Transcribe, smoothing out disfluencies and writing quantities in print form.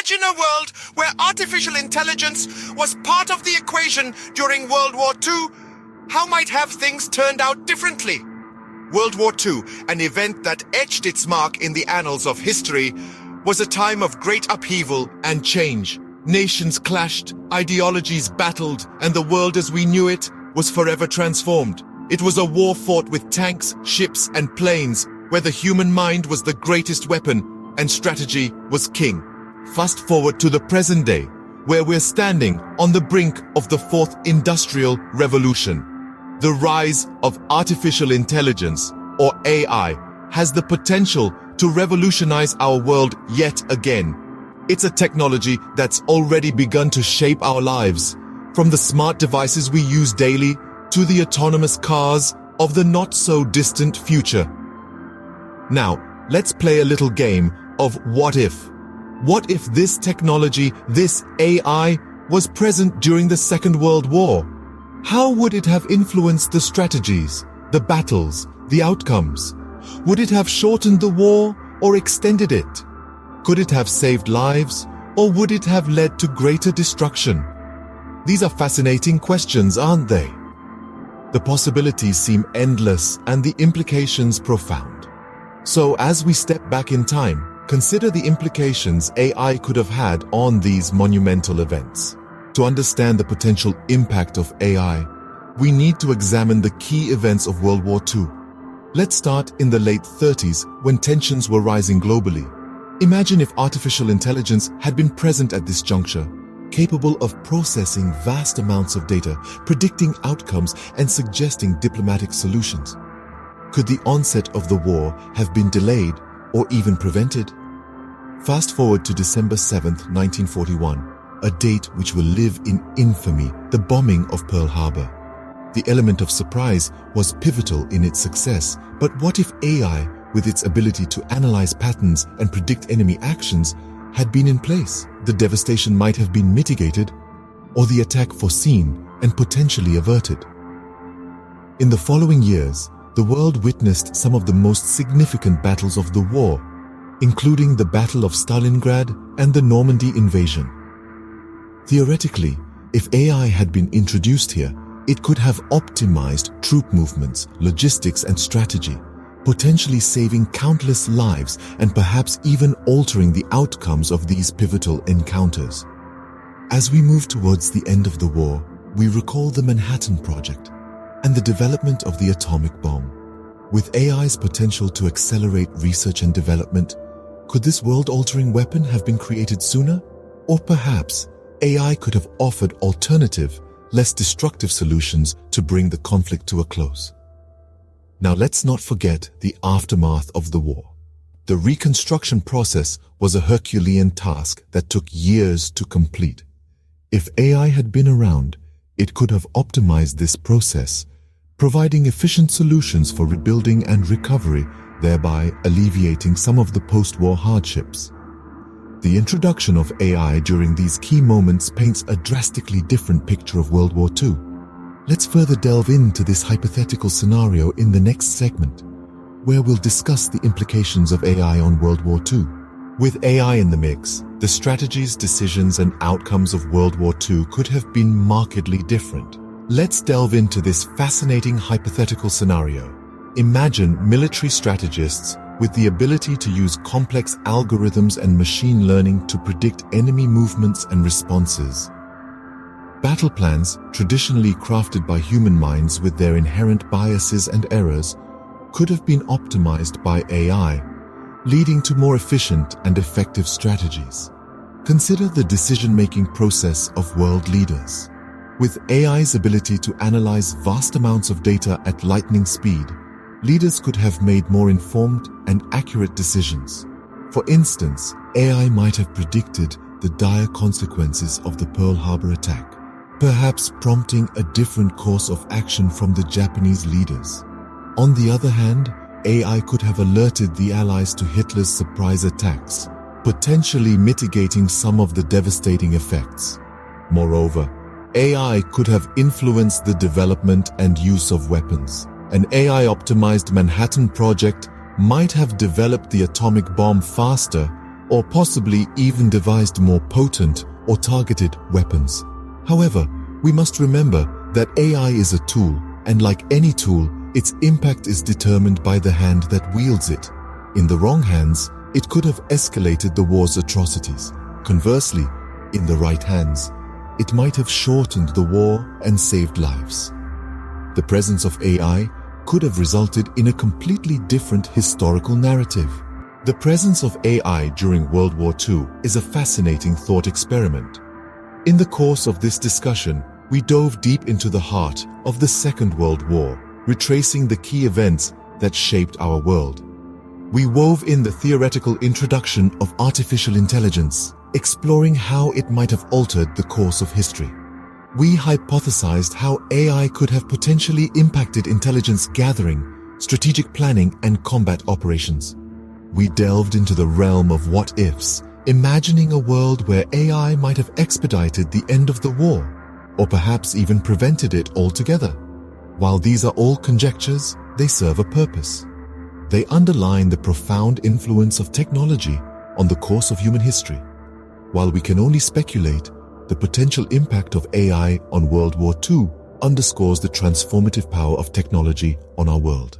Imagine a world where artificial intelligence was part of the equation during World War II. How might have things turned out differently? World War II, an event that etched its mark in the annals of history, was a time of great upheaval and change. Nations clashed, ideologies battled, and the world as we knew it was forever transformed. It was a war fought with tanks, ships, and planes, where the human mind was the greatest weapon and strategy was king. Fast forward to the present day, where we're standing on the brink of the fourth industrial revolution. The rise of artificial intelligence, or AI, has the potential to revolutionize our world yet again. It's a technology that's already begun to shape our lives, from the smart devices we use daily to the autonomous cars of the not-so-distant future. Now, let's play a little game of what if. What if this technology, this AI, was present during the Second World War? How would it have influenced the strategies, the battles, the outcomes? Would it have shortened the war or extended it? Could it have saved lives, or would it have led to greater destruction? These are fascinating questions, aren't they? The possibilities seem endless and the implications profound. So as we step back in time, consider the implications AI could have had on these monumental events. To understand the potential impact of AI, we need to examine the key events of World War II. Let's start in the late 30s, when tensions were rising globally. Imagine if artificial intelligence had been present at this juncture, capable of processing vast amounts of data, predicting outcomes, and suggesting diplomatic solutions. Could the onset of the war have been delayed or even prevented? Fast forward to December 7, 1941, a date which will live in infamy, the bombing of Pearl Harbor. The element of surprise was pivotal in its success, but what if AI, with its ability to analyze patterns and predict enemy actions, had been in place? The devastation might have been mitigated, or the attack foreseen and potentially averted. In the following years, the world witnessed some of the most significant battles of the war, including the Battle of Stalingrad and the Normandy invasion. Theoretically, if AI had been introduced here, it could have optimized troop movements, logistics, and strategy, potentially saving countless lives and perhaps even altering the outcomes of these pivotal encounters. As we move towards the end of the war, we recall the Manhattan Project and the development of the atomic bomb. With AI's potential to accelerate research and development, could this world-altering weapon have been created sooner? Or perhaps AI could have offered alternative, less destructive solutions to bring the conflict to a close. Now let's not forget the aftermath of the war. The reconstruction process was a Herculean task that took years to complete. If AI had been around, it could have optimized this process, providing efficient solutions for rebuilding and recovery, thereby alleviating some of the post-war hardships. The introduction of AI during these key moments paints a drastically different picture of World War II. Let's further delve into this hypothetical scenario in the next segment, where we'll discuss the implications of AI on World War II. With AI in the mix, the strategies, decisions, and outcomes of World War II could have been markedly different. Let's delve into this fascinating hypothetical scenario. Imagine military strategists with the ability to use complex algorithms and machine learning to predict enemy movements and responses. Battle plans, traditionally crafted by human minds with their inherent biases and errors, could have been optimized by AI, leading to more efficient and effective strategies. Consider the decision-making process of world leaders. With AI's ability to analyze vast amounts of data at lightning speed, leaders could have made more informed and accurate decisions. For instance, AI might have predicted the dire consequences of the Pearl Harbor attack, perhaps prompting a different course of action from the Japanese leaders. On the other hand, AI could have alerted the Allies to Hitler's surprise attacks, potentially mitigating some of the devastating effects. Moreover, AI could have influenced the development and use of weapons. An AI-optimized Manhattan Project might have developed the atomic bomb faster or possibly even devised more potent or targeted weapons. However, we must remember that AI is a tool, and like any tool, its impact is determined by the hand that wields it. In the wrong hands, it could have escalated the war's atrocities. Conversely, in the right hands, it might have shortened the war and saved lives. The presence of AI could have resulted in a completely different historical narrative. The presence of AI during World War II is a fascinating thought experiment. In the course of this discussion, we dove deep into the heart of the Second World War, retracing the key events that shaped our world. We wove in the theoretical introduction of artificial intelligence, exploring how it might have altered the course of history. We hypothesized how AI could have potentially impacted intelligence gathering, strategic planning, and combat operations. We delved into the realm of what-ifs, imagining a world where AI might have expedited the end of the war, or perhaps even prevented it altogether. While these are all conjectures, they serve a purpose. They underline the profound influence of technology on the course of human history. While we can only speculate, the potential impact of AI on World War II underscores the transformative power of technology on our world.